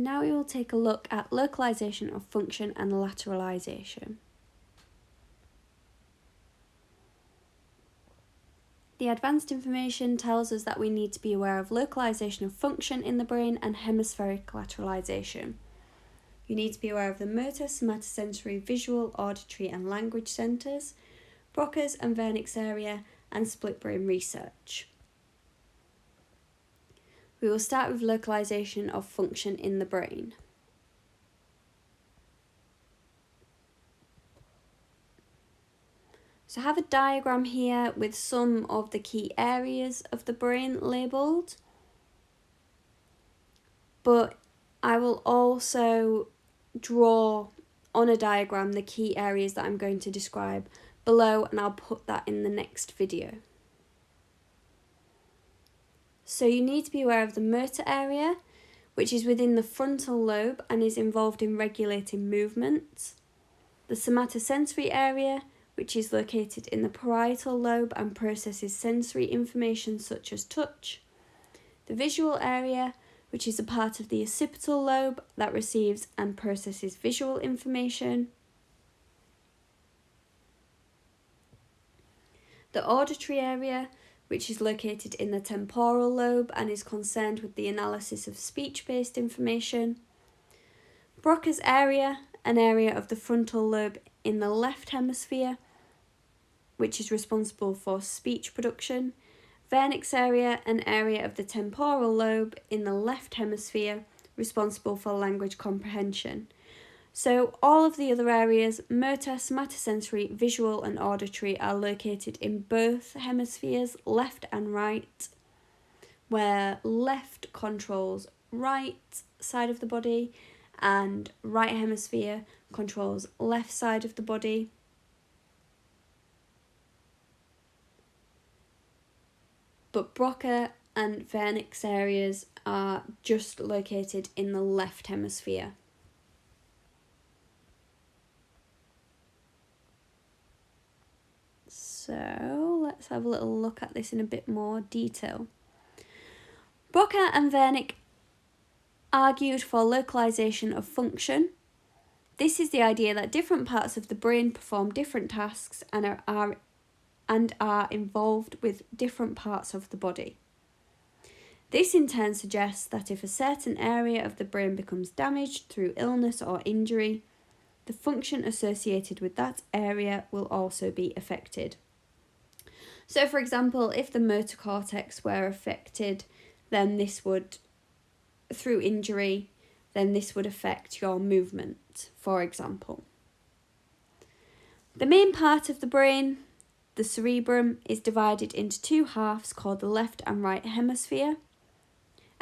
Now we will take a look at localisation of function and lateralisation. The advanced information tells us that we need to be aware of localisation of function in the brain and hemispheric lateralisation. You need to be aware of the motor, somatosensory, visual, auditory and language centres, Broca's and Wernicke's area, and split brain research. We will start with localisation of function in the brain. So I have a diagram here with some of the key areas of the brain labelled, but I will also draw on a diagram the key areas that I'm going to describe below, and I'll put that in the next video. So you need to be aware of the motor area, which is within the frontal lobe and is involved in regulating movement. The somatosensory area, which is located in the parietal lobe and processes sensory information such as touch. The visual area, which is a part of the occipital lobe that receives and processes visual information. The auditory area, which is located in the temporal lobe and is concerned with the analysis of speech-based information. Broca's area, an area of the frontal lobe in the left hemisphere, which is responsible for speech production. Wernicke's area, an area of the temporal lobe in the left hemisphere, responsible for language comprehension. So all of the other areas, motor, somatosensory, visual and auditory, are located in both hemispheres, left and right, where left controls right side of the body and right hemisphere controls left side of the body. But Broca and Wernicke's areas are just located in the left hemisphere. So let's have a little look at this in a bit more detail. Broca and Wernicke argued for localisation of function. This is the idea that different parts of the brain perform different tasks and are involved with different parts of the body. This in turn suggests that if a certain area of the brain becomes damaged through illness or injury, the function associated with that area will also be affected. So for example, if the motor cortex were affected, then this would, through injury, then this would affect your movement, for example. The main part of the brain, the cerebrum, is divided into two halves called the left and right hemisphere.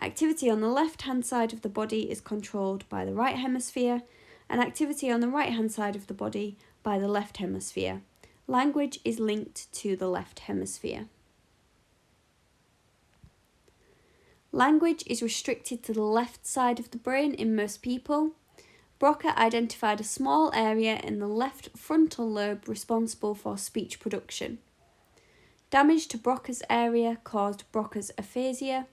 Activity on the left-hand side of the body is controlled by the right hemisphere, and activity on the right-hand side of the body by the left hemisphere. Language is linked to the left hemisphere. Language is restricted to the left side of the brain in most people. Broca identified a small area in the left frontal lobe responsible for speech production. Damage to Broca's area caused Broca's aphasia,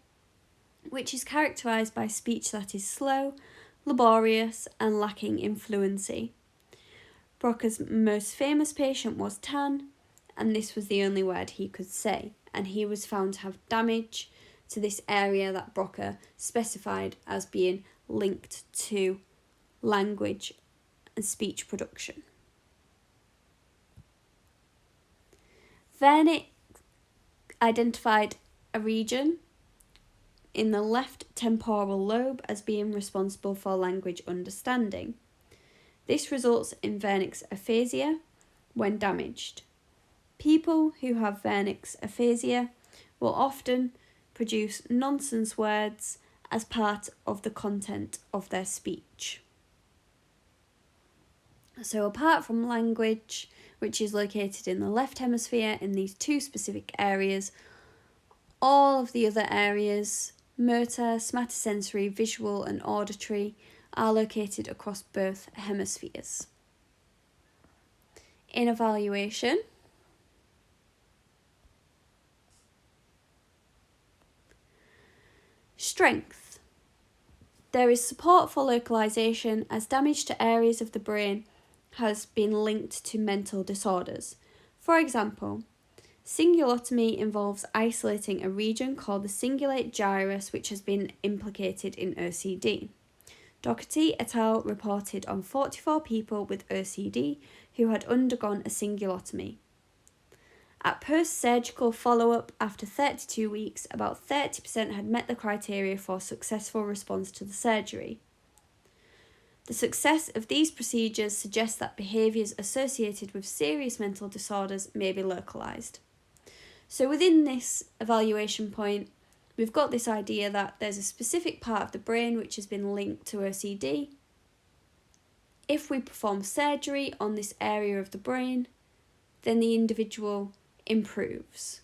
which is characterised by speech that is slow, laborious and lacking in fluency. Broca's most famous patient was Tan, and this was the only word he could say, and he was found to have damage to this area that Broca specified as being linked to language and speech production. Wernicke identified a region in the left temporal lobe as being responsible for language understanding. This results in Wernicke's aphasia when damaged. People who have Wernicke's aphasia will often produce nonsense words as part of the content of their speech. So apart from language, which is located in the left hemisphere in these two specific areas, all of the other areas, motor, somatosensory, visual and auditory, are located across both hemispheres. In evaluation, strength. There is support for localisation as damage to areas of the brain has been linked to mental disorders. For example, cingulotomy involves isolating a region called the cingulate gyrus, which has been implicated in OCD. Doherty et al. Reported on 44 people with OCD who had undergone a cingulotomy. At post-surgical follow-up after 32 weeks, about 30% had met the criteria for successful response to the surgery. The success of these procedures suggests that behaviours associated with serious mental disorders may be localised. So within this evaluation point, we've got this idea that there's a specific part of the brain which has been linked to OCD. If we perform surgery on this area of the brain, then the individual improves.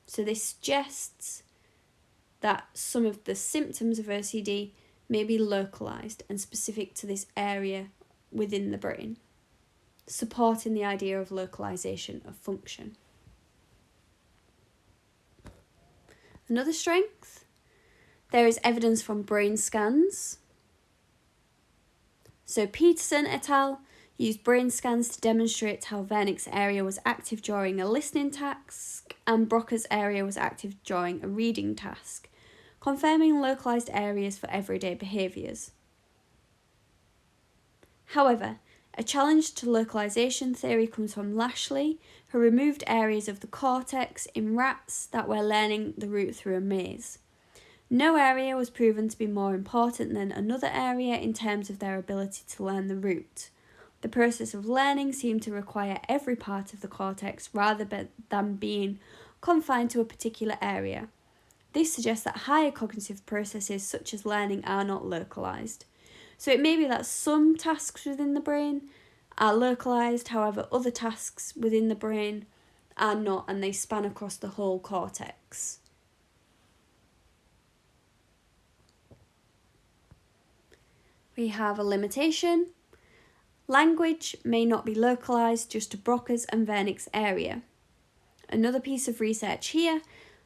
So this suggests that some of the symptoms of OCD may be localised and specific to this area within the brain, supporting the idea of localisation of function. Another strength, there is evidence from brain scans. So Peterson et al. Used brain scans to demonstrate how Wernicke's area was active during a listening task and Broca's area was active during a reading task, confirming localised areas for everyday behaviours. However, a challenge to localisation theory comes from Lashley, who removed areas of the cortex in rats that were learning the route through a maze. No area was proven to be more important than another area in terms of their ability to learn the route. The process of learning seemed to require every part of the cortex rather than being confined to a particular area. This suggests that higher cognitive processes such as learning are not localised. So it may be that some tasks within the brain are localised, however other tasks within the brain are not, and they span across the whole cortex. We have a limitation. Language may not be localised just to Broca's and Wernicke's area. Another piece of research here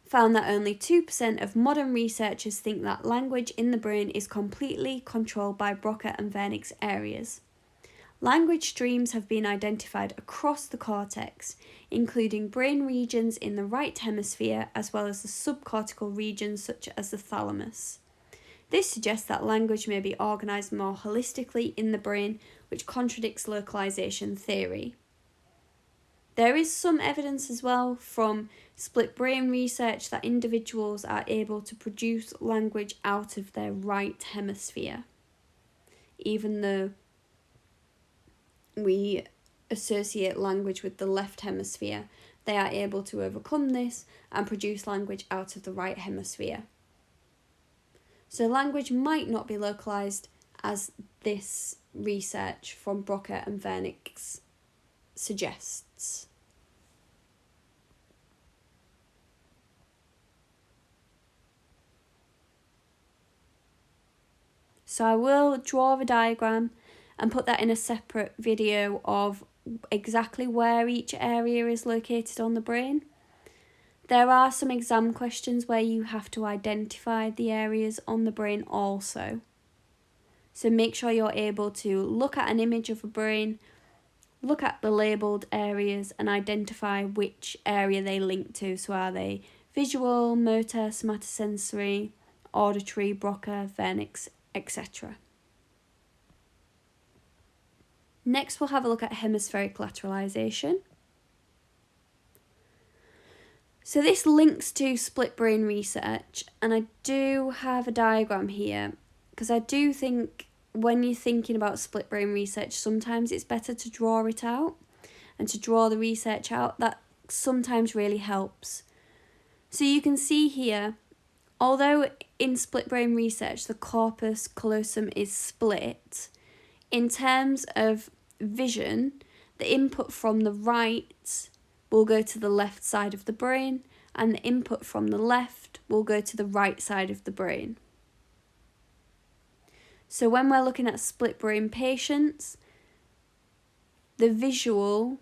found that only 2% of modern researchers think that language in the brain is completely controlled by Broca and Wernicke's areas. Language streams have been identified across the cortex, including brain regions in the right hemisphere as well as the subcortical regions such as the thalamus. This suggests that language may be organised more holistically in the brain, which contradicts localisation theory. There is some evidence as well from split brain research that individuals are able to produce language out of their right hemisphere, even though we associate language with the left hemisphere. They are able to overcome this and produce language out of the right hemisphere. So language might not be localised as this research from Broca and Wernicke suggests. So I will draw a diagram and put that in a separate video of exactly where each area is located on the brain. There are some exam questions where you have to identify the areas on the brain also. So make sure you're able to look at an image of a brain, look at the labelled areas and identify which area they link to. So are they visual, motor, somatosensory, auditory, Broca, Wernicke, etc. Next we'll have a look at hemispheric lateralisation. So this links to split brain research, and I do have a diagram here because I do think when you're thinking about split brain research, sometimes it's better to draw it out and to draw the research out. That sometimes really helps. So you can see here, although in split brain research the corpus callosum is split, in terms of vision, the input from the right will go to the left side of the brain and the input from the left will go to the right side of the brain. So when we're looking at split brain patients, the visual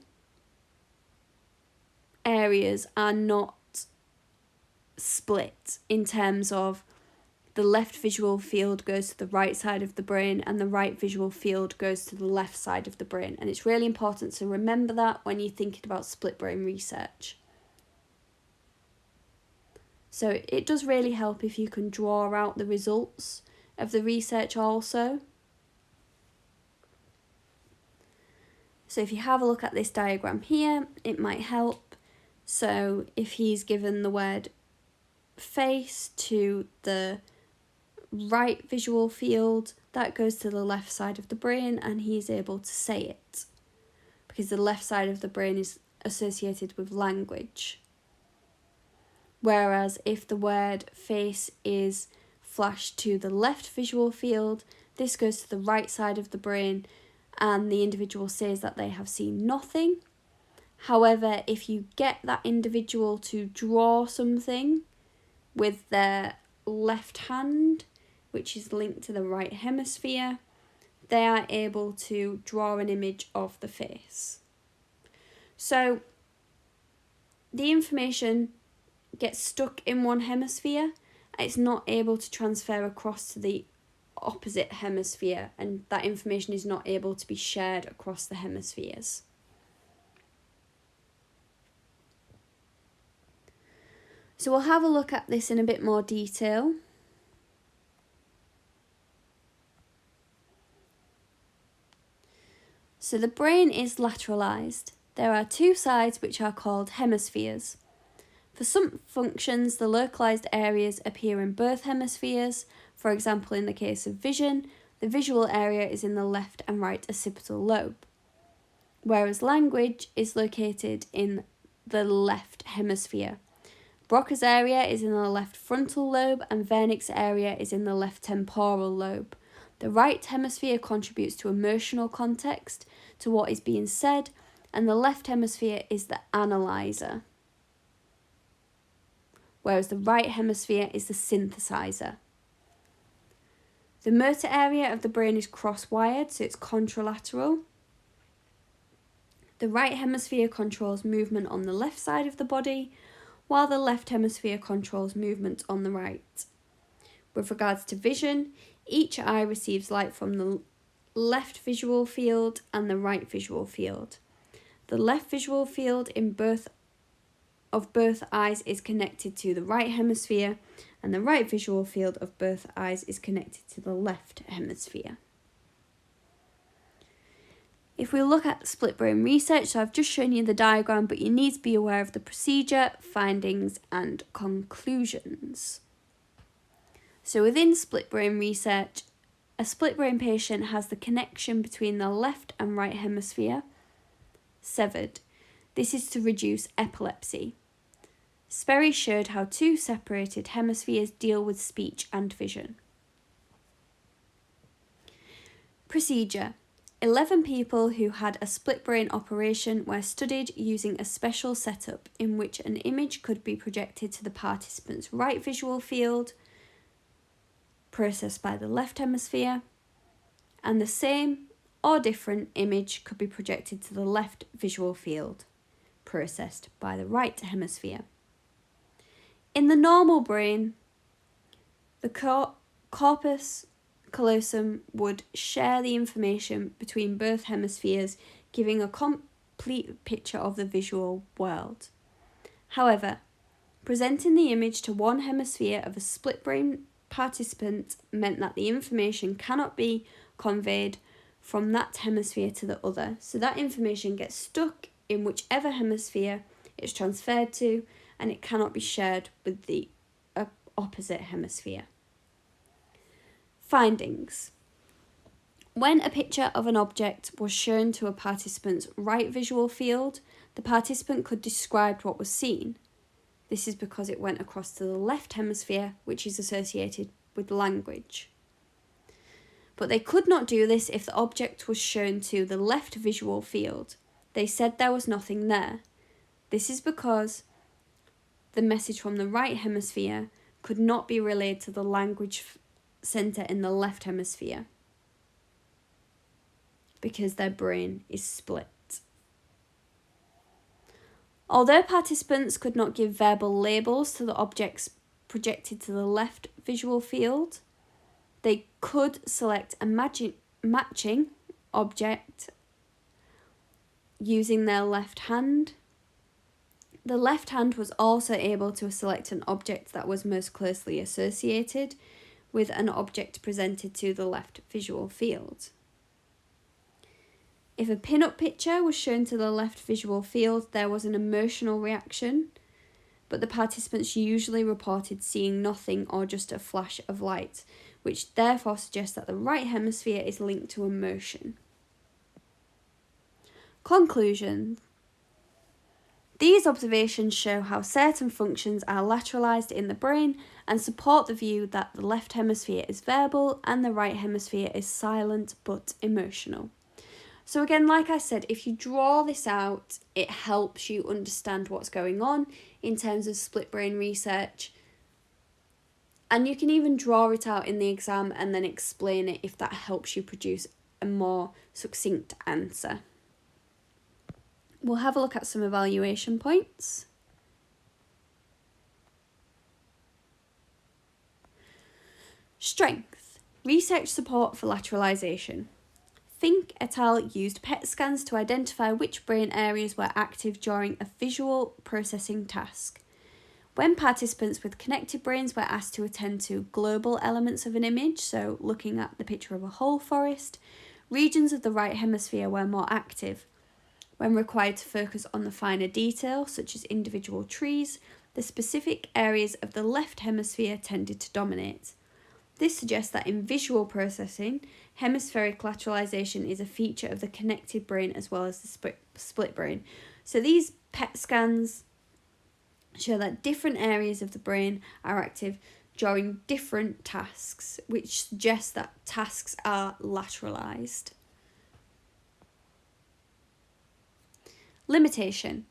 areas are not split in terms of the left visual field goes to the right side of the brain and the right visual field goes to the left side of the brain. And it's really important to remember that when you're thinking about split brain research. So it does really help if you can draw out the results of the research also. So if you have a look at this diagram here, it might help. So if he's given the word face to the right visual field, that goes to the left side of the brain and he's able to say it because the left side of the brain is associated with language. Whereas if the word face is flashed to the left visual field, this goes to the right side of the brain and the individual says that they have seen nothing. However, if you get that individual to draw something with their left hand, which is linked to the right hemisphere, they are able to draw an image of the face. So the information gets stuck in one hemisphere, it's not able to transfer across to the opposite hemisphere, and that information is not able to be shared across the hemispheres. So we'll have a look at this in a bit more detail. So the brain is lateralised. There are two sides which are called hemispheres. For some functions, the localised areas appear in both hemispheres. For example, in the case of vision, the visual area is in the left and right occipital lobe, whereas language is located in the left hemisphere. Broca's area is in the left frontal lobe and Wernicke's area is in the left temporal lobe. The right hemisphere contributes to emotional context, to what is being said, and the left hemisphere is the analyzer, whereas the right hemisphere is the synthesizer. The motor area of the brain is cross-wired, so it's contralateral. The right hemisphere controls movement on the left side of the body, while the left hemisphere controls movement on the right. With regards to vision, each eye receives light from the left visual field and the right visual field. The left visual field in both eyes is connected to the right hemisphere, and the right visual field of both eyes is connected to the left hemisphere. If we look at split brain research, so I've just shown you the diagram, but you need to be aware of the procedure, findings, and conclusions. So within split brain research, a split brain patient has the connection between the left and right hemisphere severed. This is to reduce epilepsy. Sperry showed how two separated hemispheres deal with speech and vision. Procedure. 11 people who had a split brain operation were studied using a special setup in which an image could be projected to the participant's right visual field, processed by the left hemisphere, and the same or different image could be projected to the left visual field, processed by the right hemisphere. In the normal brain, the corpus callosum would share the information between both hemispheres, giving a complete picture of the visual world. However, presenting the image to one hemisphere of a split brain participant meant that the information cannot be conveyed from that hemisphere to the other, so that information gets stuck in whichever hemisphere it's transferred to, and it cannot be shared with the opposite hemisphere. Findings. When a picture of an object was shown to a participant's right visual field, the participant could describe what was seen. This is because it went across to the left hemisphere, which is associated with language. But they could not do this if the object was shown to the left visual field. They said there was nothing there. This is because the message from the right hemisphere could not be relayed to the language centre in the left hemisphere because their brain is split. Although participants could not give verbal labels to the objects projected to the left visual field. They could select a matching object using their left hand. The left hand was also able to select an object that was most closely associated with an object presented to the left visual field. If a pin-up picture was shown to the left visual field, there was an emotional reaction, but the participants usually reported seeing nothing or just a flash of light, which therefore suggests that the right hemisphere is linked to emotion. Conclusion. These observations show how certain functions are lateralized in the brain and support the view that the left hemisphere is verbal and the right hemisphere is silent but emotional. So again, like I said, if you draw this out, it helps you understand what's going on in terms of split brain research. And you can even draw it out in the exam and then explain it if that helps you produce a more succinct answer. We'll have a look at some evaluation points. Strength. Research support for lateralisation. Fink et al. Used PET scans to identify which brain areas were active during a visual processing task. When participants with connected brains were asked to attend to global elements of an image, so looking at the picture of a whole forest, regions of the right hemisphere were more active. When required to focus on the finer detail, such as individual trees, the specific areas of the left hemisphere tended to dominate. This suggests that in visual processing, hemispheric lateralisation is a feature of the connected brain as well as the split brain. So these PET scans show that different areas of the brain are active during different tasks, which suggests that tasks are lateralised. Limitation.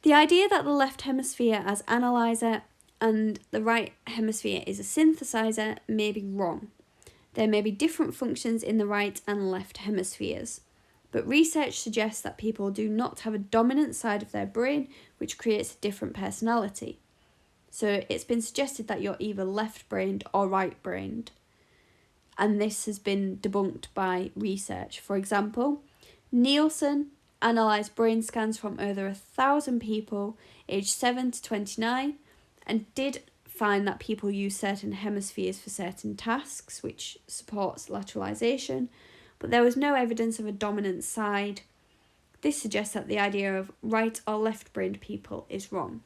The idea that the left hemisphere as analyzer and the right hemisphere is a synthesizer may be wrong. There may be different functions in the right and left hemispheres, but research suggests that people do not have a dominant side of their brain which creates a different personality. So it's been suggested that you're either left-brained or right-brained, and this has been debunked by research. For example, Nielsen analysed brain scans from over 1,000 people aged 7 to 29 and did find that people use certain hemispheres for certain tasks, which supports lateralisation, but there was no evidence of a dominant side. This suggests that the idea of right or left-brained people is wrong.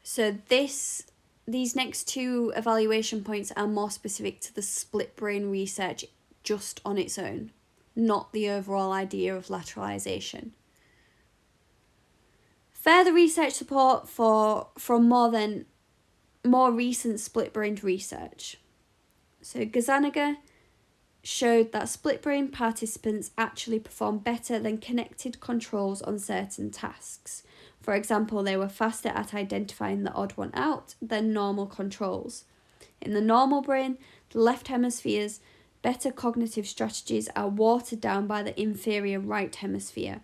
So these next two evaluation points are more specific to the split brain research just on its own, not the overall idea of lateralisation. Further research support from more recent split-brained research. So Gazaniga showed that split-brain participants actually perform better than connected controls on certain tasks. For example, they were faster at identifying the odd one out than normal controls. In the normal brain, the left hemisphere's better cognitive strategies are watered down by the inferior right hemisphere.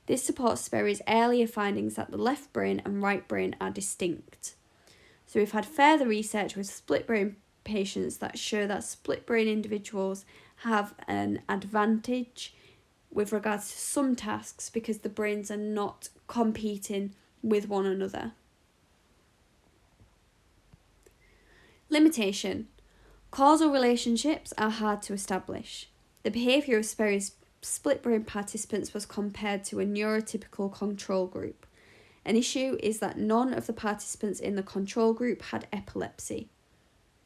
This supports Sperry's earlier findings that the left brain and right brain are distinct. So we've had further research with split brain patients that show that split brain individuals have an advantage with regards to some tasks because the brains are not competing with one another. Limitation. Causal relationships are hard to establish. The behaviour of Sperry's split brain participants was compared to a neurotypical control group. An issue is that none of the participants in the control group had epilepsy.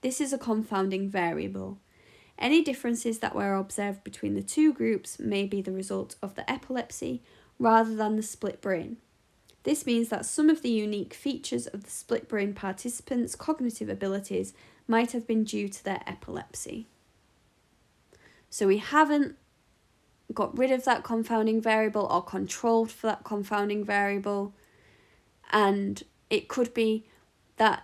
This is a confounding variable. Any differences that were observed between the two groups may be the result of the epilepsy rather than the split brain. This means that some of the unique features of the split brain participants' cognitive abilities might have been due to their epilepsy. So we haven't got rid of that confounding variable or controlled for that confounding variable, and it could be that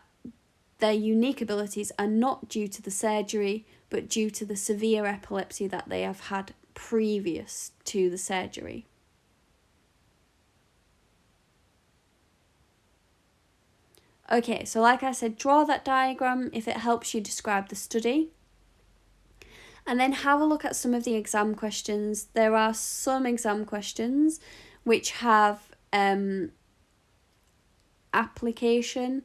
their unique abilities are not due to the surgery but due to the severe epilepsy that they have had previous to the surgery. Okay, so like I said, draw that diagram if it helps you describe the study. And then have a look at some of the exam questions. There are some exam questions which have application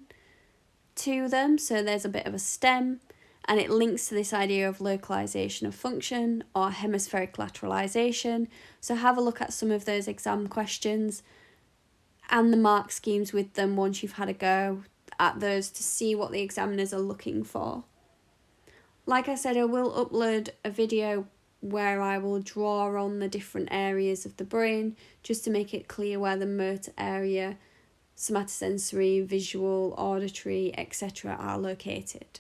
to them. So there's a bit of a stem, and it links to this idea of localization of function or hemispheric lateralisation. So have a look at some of those exam questions and the mark schemes with them once you've had a go at those to see what the examiners are looking for. Like I said, I will upload a video where I will draw on the different areas of the brain just to make it clear where the motor area, somatosensory, visual, auditory, etc. are located.